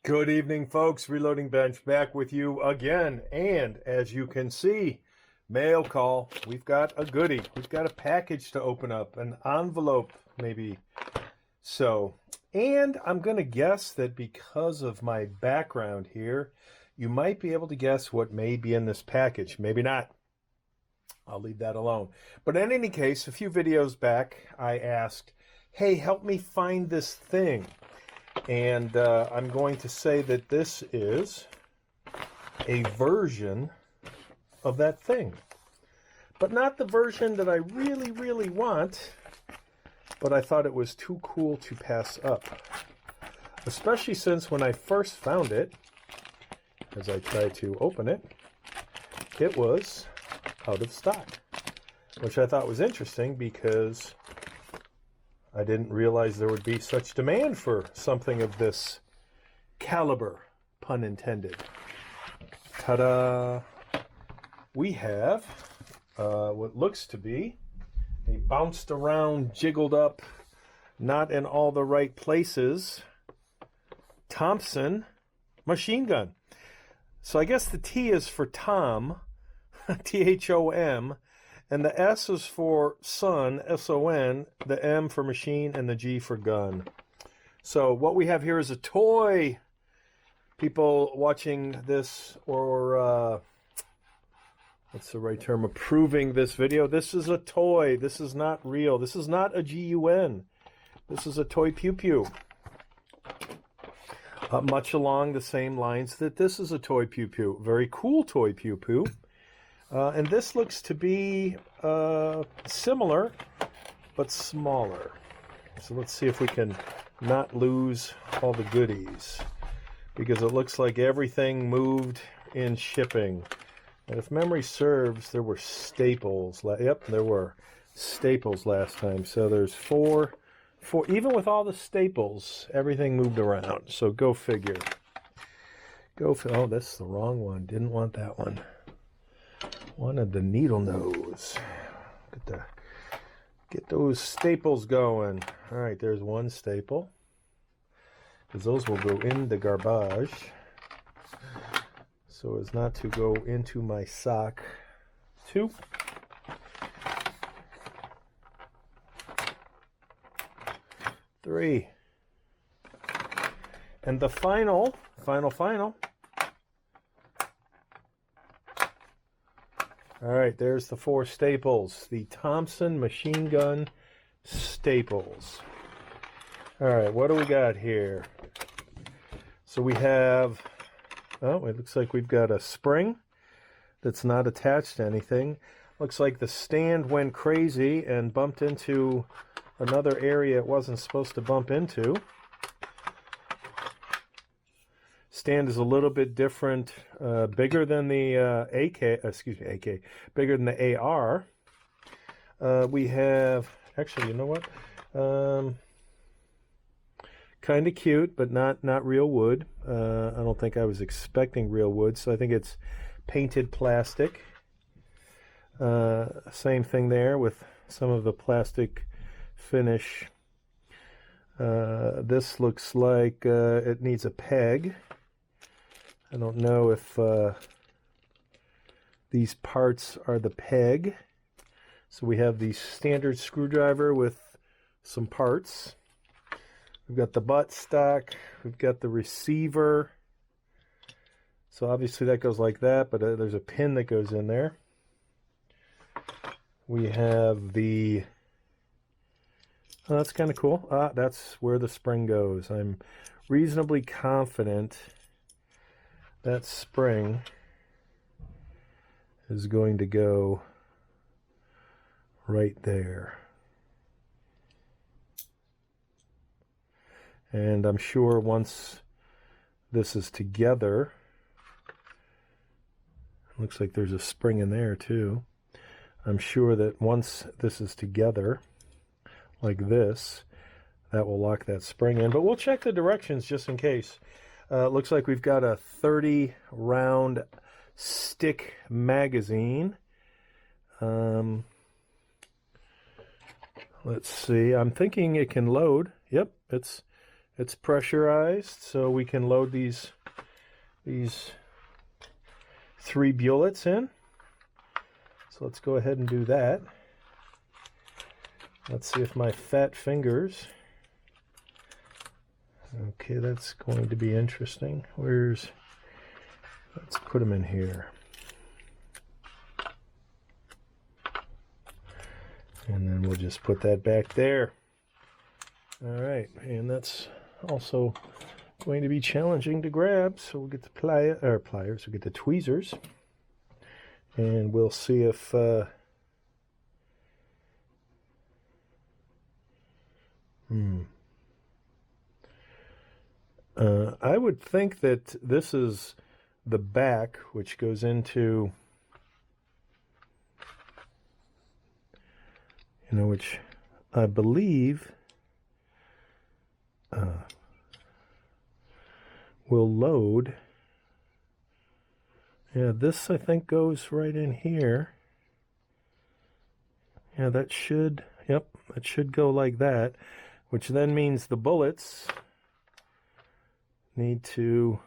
Good evening, folks. Reloading Bench back with you again. And as you can see, mail call. We've got a goodie. We've got a package to open up, an envelope maybe. So, and I'm going to guess that because of my background here, you might be able to guess what may be in this package. Maybe not. I'll leave that alone. But in any case, a few videos back, I asked, hey, help me find this thing. And I'm going to say that this is a version of that thing. But not the version that I really, really want, but I thought it was too cool to pass up. Especially since when I first found it, as I tried to open it, it was out of stock. Which I thought was interesting because I didn't realize there would be such demand for something of this caliber, pun intended. Ta-da! We have what looks to be a bounced around, jiggled up, not in all the right places, Thompson machine gun. So I guess the T is for Tom, T-H-O-M, and the S is for son, S-O-N, the M for machine, and the G for gun. So what we have here is a toy. People watching this, or what's the right term, approving this video, this is a toy. This is not real. This is not a GUN. This is a toy pew-pew. Much along the same lines that this is a toy pew-pew. Very cool toy pew-pew. And this looks to be similar, but smaller. So let's see if we can not lose all the goodies, because it looks like everything moved in shipping. And if memory serves, there were staples. Yep, there were staples last time. So there's four. Even with all the staples, everything moved around. So go figure. Oh, that's the wrong one. Didn't want that one. Wanted the needle nose. Get those staples going. All right, there's one staple, because those will go in the garbage, so as not to go into my sock. Two. Three. And the final. All right, there's the four staples. The Thompson machine gun staples. All right, what do we got here? So we have, oh, it looks like we've got a spring that's not attached to anything. Looks like the stand went crazy and bumped into another area it wasn't supposed to bump into. Stand is a little bit different, bigger than the bigger than the AR. We have, actually, you know what? Kind of cute, but not real wood. I don't think I was expecting real wood, so I think it's painted plastic. Same thing there with some of the plastic finish. This looks like it needs a peg. I don't know if these parts are the peg. So we have the standard screwdriver with some parts. We've got the butt stock. We've got the receiver. So obviously that goes like that, but there's a pin that goes in there. We have the, oh, that's kind of cool. That's where the spring goes. I'm reasonably confident that spring is going to go right there. And I'm sure once this is together, looks like there's a spring in there too. I'm sure that once this is together, like this, that will lock that spring in. But we'll check the directions just in case. Looks like we've got a 30 round stick magazine. Let's see. I'm thinking it can load. Yep, it's It's pressurized, so we can load these 3 bullets in. So let's go ahead and do that. Let's see if my fat fingers... Okay, that's going to be interesting. Let's put them in here. And then we'll just put that back there. All right, and that's also going to be challenging to grab. So we'll get the pliers, we'll get the tweezers. And we'll see if... I would think that this is the back, which goes into, which I believe will load. Yeah, this I think goes right in here. Yeah, that should go like that, which then means the bullets need to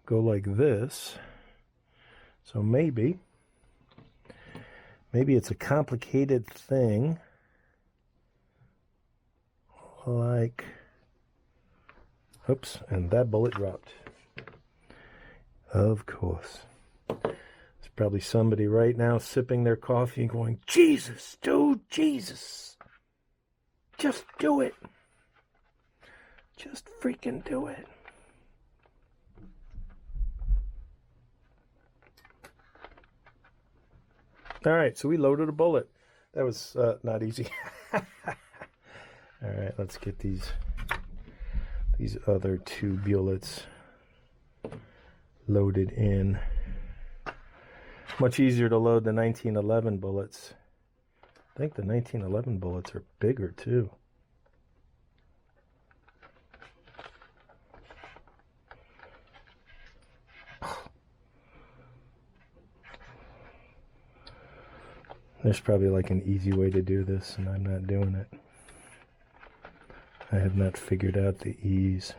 go like this. So maybe it's a complicated thing, like, oops, and that bullet dropped. Of course. There's probably somebody right now sipping their coffee and going, Jesus, dude, Jesus. Just do it. Just freaking do it. All right, so we loaded a bullet. That was not easy. All right, let's get these other 2 bullets loaded in. Much easier to load the 1911 bullets. I think the 1911 bullets are bigger too. There's probably like an easy way to do this, and I'm not doing it. I have not figured out the ease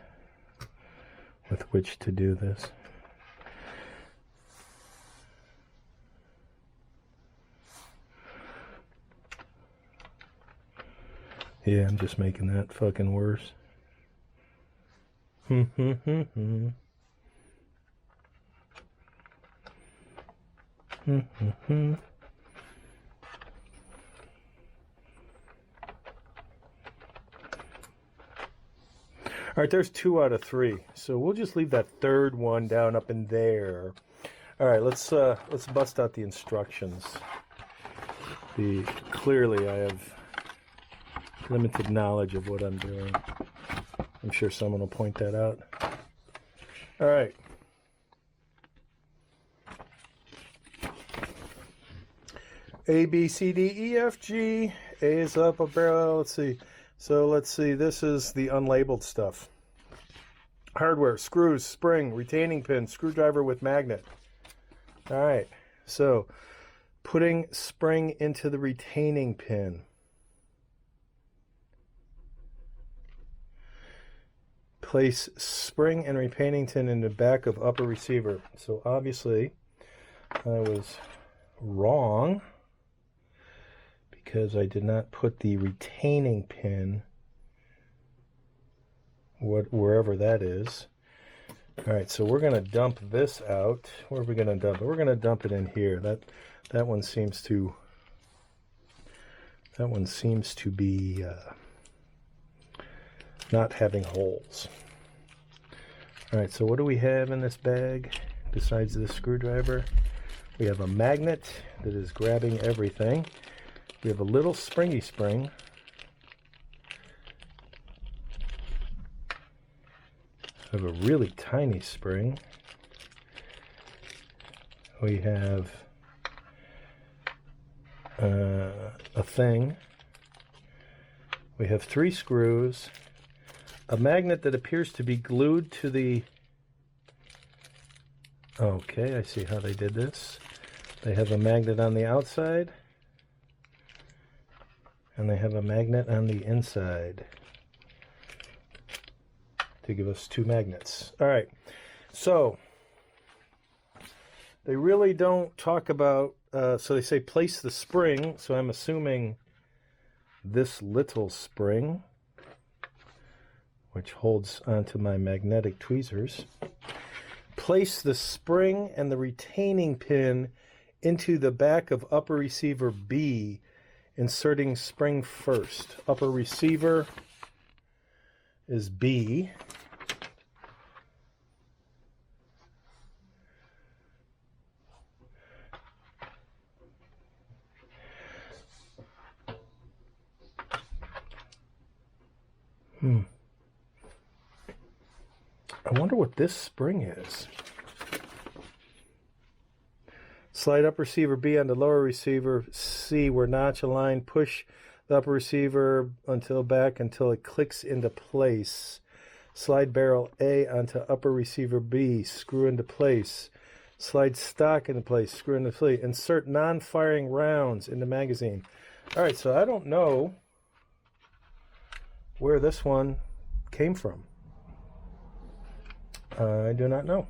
with which to do this. Yeah, I'm just making that fucking worse. All right, there's 2 out of 3. So we'll just leave that 3rd one down up in there. All right, let's bust out the instructions. Clearly I have limited knowledge of what I'm doing. I'm sure someone will point that out. All right. A, B, C, D, E, F, G. A is up a barrel. Let's see. So let's see. This is the unlabeled stuff. Hardware, screws, spring, retaining pin, screwdriver with magnet. All right. So putting spring into the retaining pin. Place spring and retaining pin in the back of upper receiver. So obviously I was wrong because I did not put the retaining pin wherever that is. All right, so we're going to dump this out. Where are we going to dump it? We're going to dump it in here. That one seems to be not having holes. All right, so what do we have in this bag besides this screwdriver? We have a magnet that is grabbing everything. We have a little springy spring. We have a really tiny spring. We have a thing. We have 3 screws. A magnet that appears to be glued to the... Okay, I see how they did this. They have a magnet on the outside And they have a magnet on the inside to give us 2 magnets. All right, so they really don't talk about, so they say place the spring, so I'm assuming this little spring, which holds onto my magnetic tweezers. Place the spring and the retaining pin into the back of upper receiver B, inserting spring first. Upper receiver is B. I wonder what this spring is. Slide upper receiver B onto lower receiver C where notch aligned. Push the upper receiver until it clicks into place. Slide barrel A onto upper receiver B. Screw into place. Slide stock into place. Screw into place. Insert non-firing rounds into magazine. All right, so I don't know where this one came from. I do not know.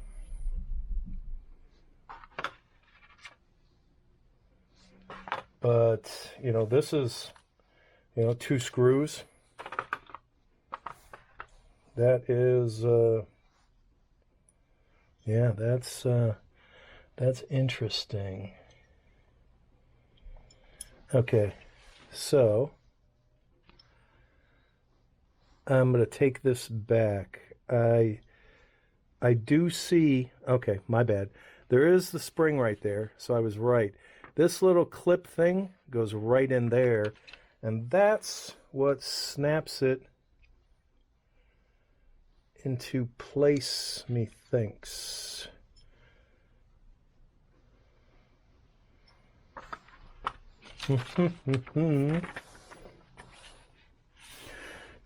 But, you know, this is, you know, 2 screws. That is, yeah, that's interesting. Okay, so I'm going to take this back. I do see, okay, my bad. There is the spring right there, so I was right. This little clip thing goes right in there, and that's what snaps it into place, methinks.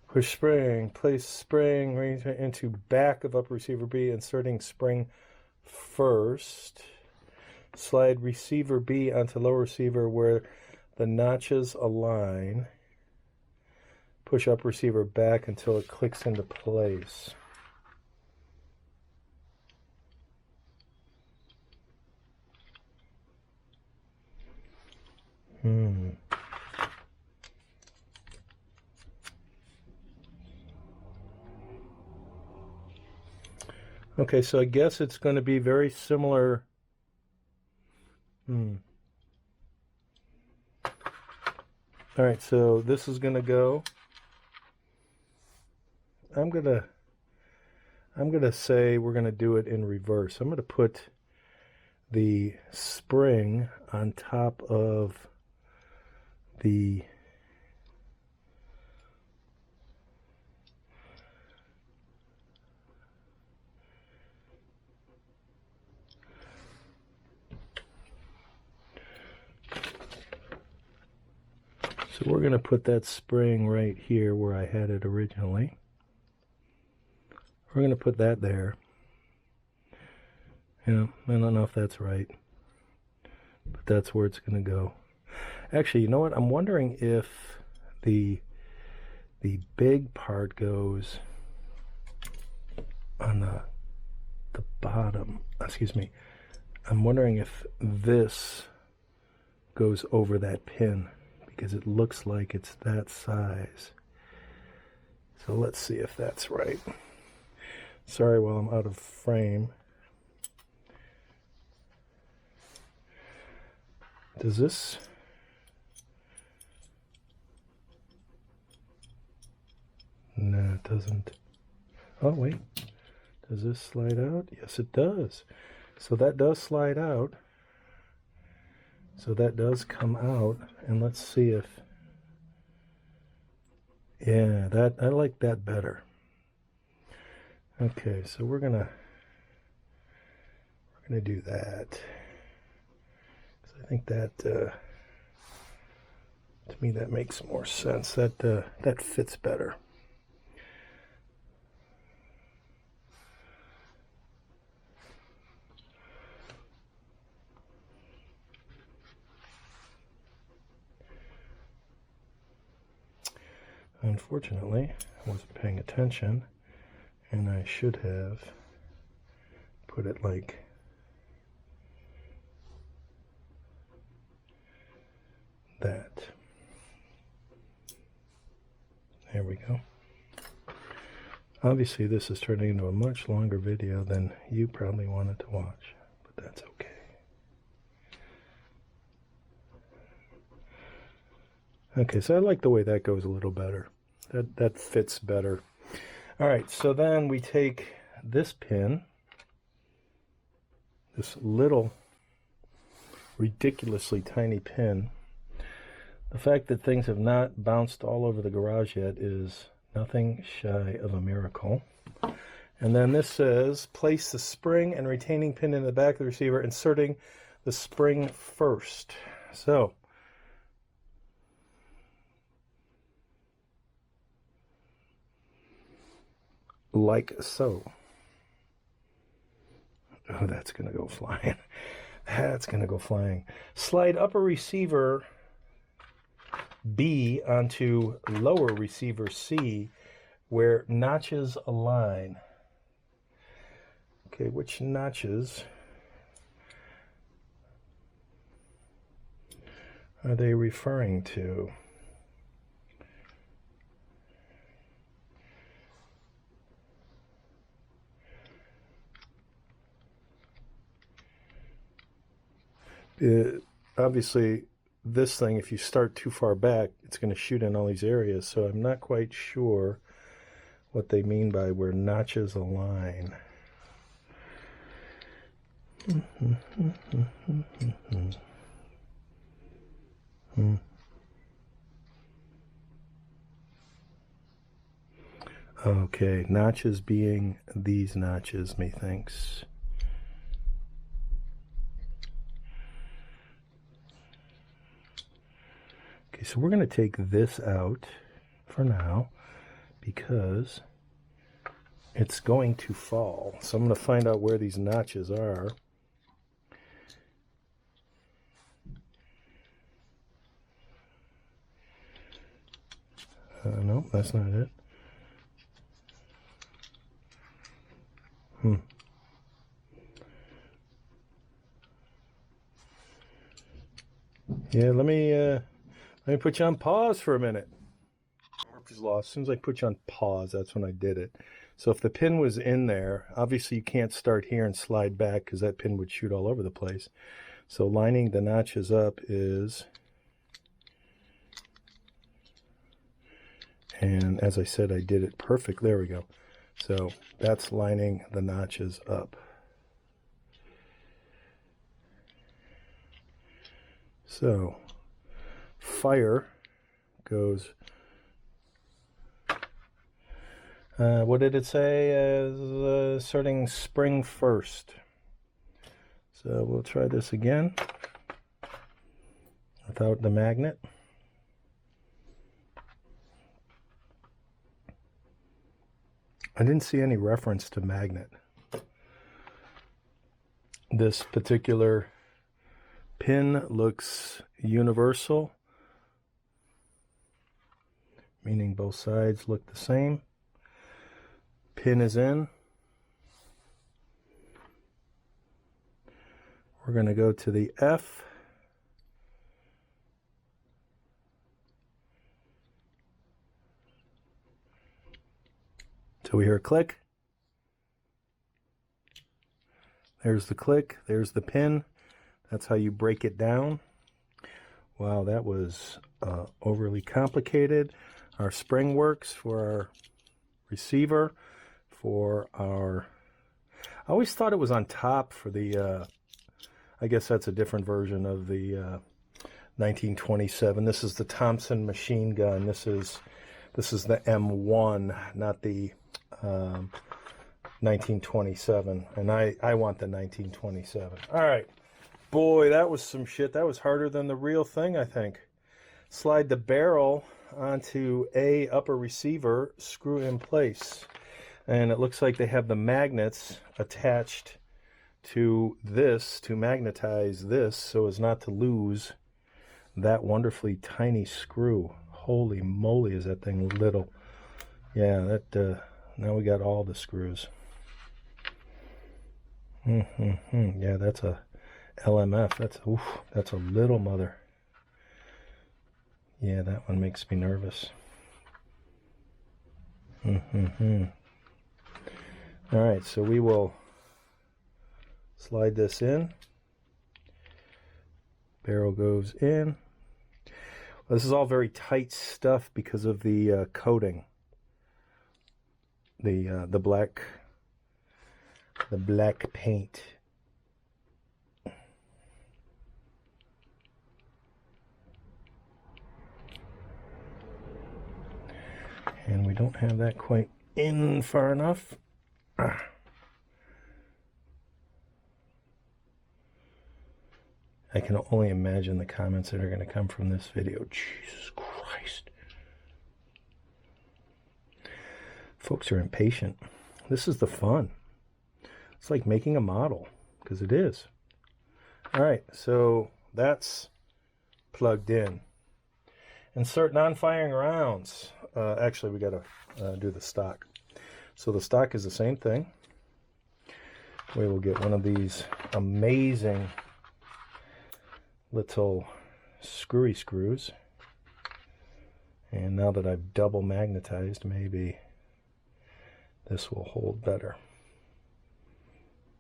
Push spring, place spring into back of upper receiver B, inserting spring first. Slide receiver B onto lower receiver where the notches align. Push up receiver back until it clicks into place. Okay, so I guess it's going to be very similar. All right, so this is going to go. I'm going to say we're going to do it in reverse. I'm going to put the spring on top of the So we're going to put that spring right here where I had it originally. We're going to put that there. You know, I don't know if that's right, but that's where it's going to go. Actually, you know what? I'm wondering if the big part goes on the bottom. Excuse me. I'm wondering if this goes over that pin, because it looks like it's that size. So let's see if that's right. Sorry while I'm out of frame. Does this... No, it doesn't. Oh, wait. Does this slide out? Yes, it does. So that does slide out. So that does come out. And let's see if... Yeah, that I like that better. Okay, so we're gonna do that. 'Cause I think that to me that makes more sense. That fits better. Unfortunately, I wasn't paying attention, and I should have put it like that. There we go. Obviously, this is turning into a much longer video than you probably wanted to watch, but that's okay. Okay, so I like the way that goes a little better. That fits better. All right, so then we take this pin, this little ridiculously tiny pin. The fact that things have not bounced all over the garage yet is nothing shy of a miracle. And then this says, place the spring and retaining pin in the back of the receiver, inserting the spring first. So, like so. Oh, that's going to go flying. That's going to go flying. Slide upper receiver B onto lower receiver C where notches align. Okay, which notches are they referring to? Obviously, this thing, if you start too far back, it's going to shoot in all these areas, so I'm not quite sure what they mean by where notches align. Okay, notches being these notches, methinks. Okay, so we're going to take this out for now because it's going to fall. So I'm going to find out where these notches are. No, that's not it. Yeah, let me put you on pause for a minute. Is lost. As soon as I put you on pause, that's when I did it. So if the pin was in there, obviously you can't start here and slide back because that pin would shoot all over the place. So lining the notches up is, and as I said, I did it perfect. There we go. So that's lining the notches up. So fire goes, what did it say? Inserting spring first. So we'll try this again without the magnet. I didn't see any reference to magnet. This particular pin looks universal, meaning both sides look the same. Pin is in. We're going to go to the F. So we hear a click. There's the click. There's the pin. That's how you break it down. Wow, that was overly complicated. Our spring works for our receiver, for our, I always thought it was on top for the, I guess that's a different version of the 1927. This is the Thompson machine gun. This is the M1, not the 1927. And I want the 1927. All right. Boy, that was some shit. That was harder than the real thing, I think. Slide the barrel onto a upper receiver, screw in place. And it looks like they have the magnets attached to this to magnetize this so as not to lose that wonderfully tiny screw. Holy moly, is that thing little. Yeah, that now we got all the screws. Yeah, that's a LMF. That's a little mother. Yeah, that one makes me nervous. All right, so we will slide this in. Barrel goes in. This is all very tight stuff because of the coating, the black paint. And we don't have that quite in far enough. I can only imagine the comments that are going to come from this video. Jesus Christ. Folks are impatient. This is the fun. It's like making a model, because it is. All right, so that's plugged in. Insert non-firing rounds. Actually, we got to do the stock. So the stock is the same thing. We will get one of these amazing little screwy screws. And now that I've double magnetized, maybe this will hold better.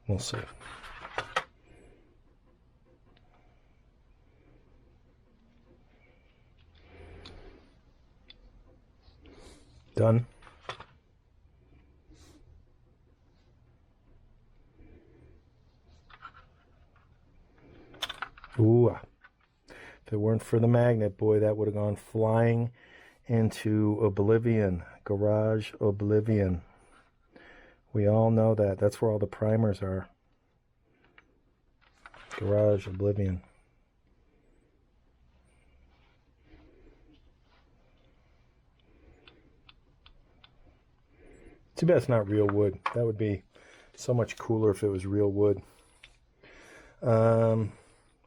We'll see. Done. Ooh. If it weren't for the magnet, boy, that would have gone flying into oblivion. Garage oblivion. We all know that. That's where all the primers are. Garage oblivion. Too bad it's not real wood. That would be so much cooler if it was real wood.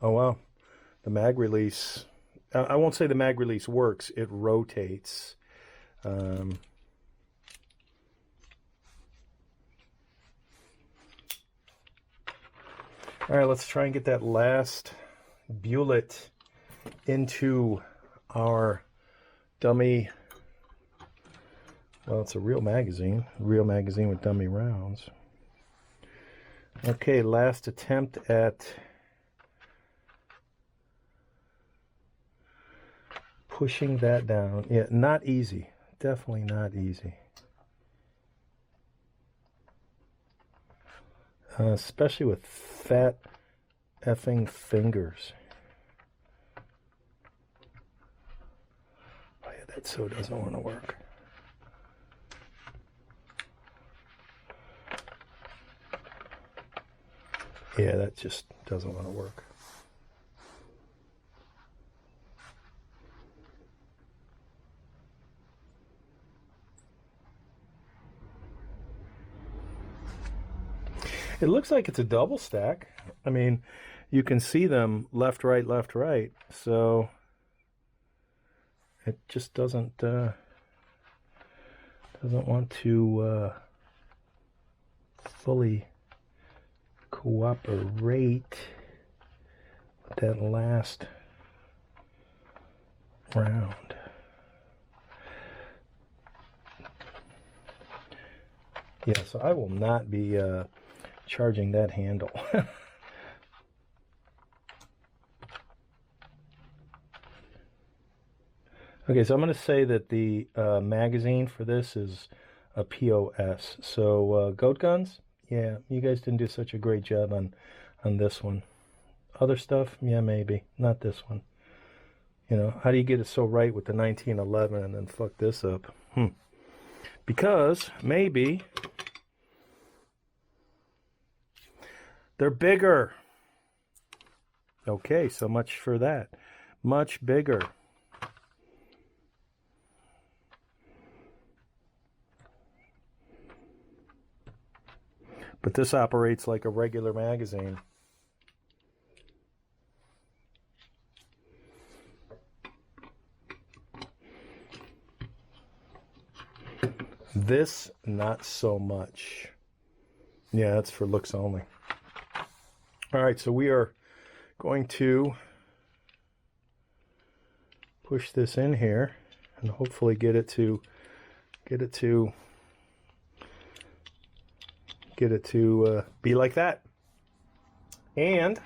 Oh well, the mag release. I won't say the mag release works. It rotates. All right, let's try and get that last bullet into our dummy. Well, it's a real magazine with dummy rounds. Okay, last attempt at pushing that down. Yeah, not easy. Definitely not easy. Especially with fat effing fingers. Oh yeah, that so doesn't want to work. Yeah, that just doesn't want to work. It looks like it's a double stack. I mean, you can see them left, right, so it just doesn't want to fully cooperate with that last round. Yeah, so I will not be charging that handle. Okay, so I'm going to say that the magazine for this is a POS. So goat guns, yeah, you guys didn't do such a great job on this one. Other stuff, yeah, maybe. Not this one. You know, how do you get it so right with the 1911 and then fuck this up? Because maybe they're bigger. Okay, so much for that. Much bigger. But this operates like a regular magazine. This, not so much. Yeah, that's for looks only. All right, so we are going to push this in here and hopefully get it to be like that. And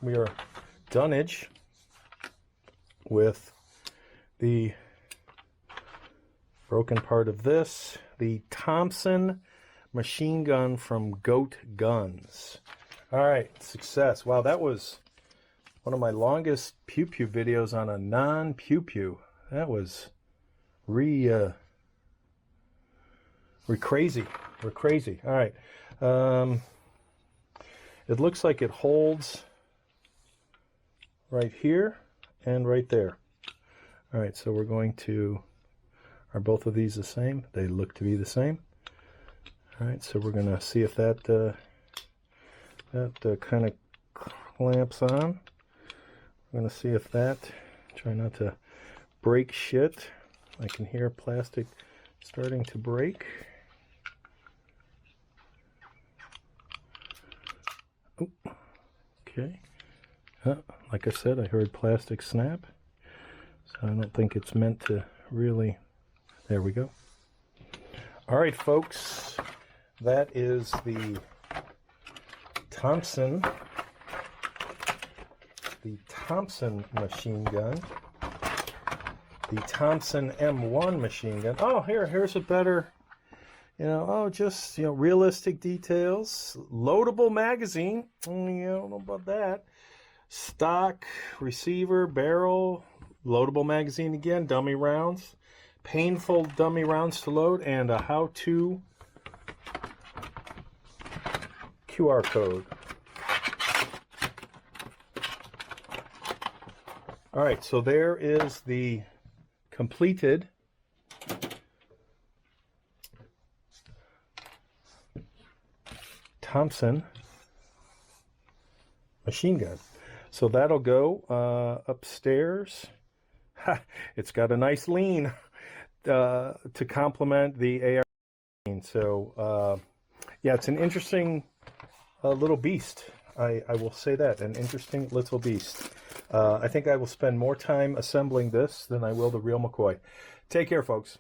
we are doneage with the broken part of this, the Thompson machine gun from Goat Guns. All right, success. Wow, that was one of my longest pew pew videos on a non-pew pew. That was we're crazy. We're crazy. All right. It looks like it holds right here and right there. All right, so we're going to, are both of these the same? They look to be the same. All right, so we're going to see if that kind of clamps on. I'm going to see if that, try not to break shit. I can hear plastic starting to break. Oh, okay. Like I said, I heard plastic snap. So I don't think it's meant to really, there we go. All right, folks, that is the Thompson machine gun, the Thompson M1 machine gun. Oh, here's a better, just, realistic details. Loadable magazine. I don't know about that. Stock, receiver, barrel, loadable magazine again, dummy rounds, painful dummy rounds to load, and a how-to QR code. All right, so there is the completed Thompson machine gun. So that'll go upstairs. It's got a nice lean to complement the AR. So yeah, it's an interesting little beast. I will say that, an interesting little beast. I think I will spend more time assembling this than I will the real McCoy. Take care, folks.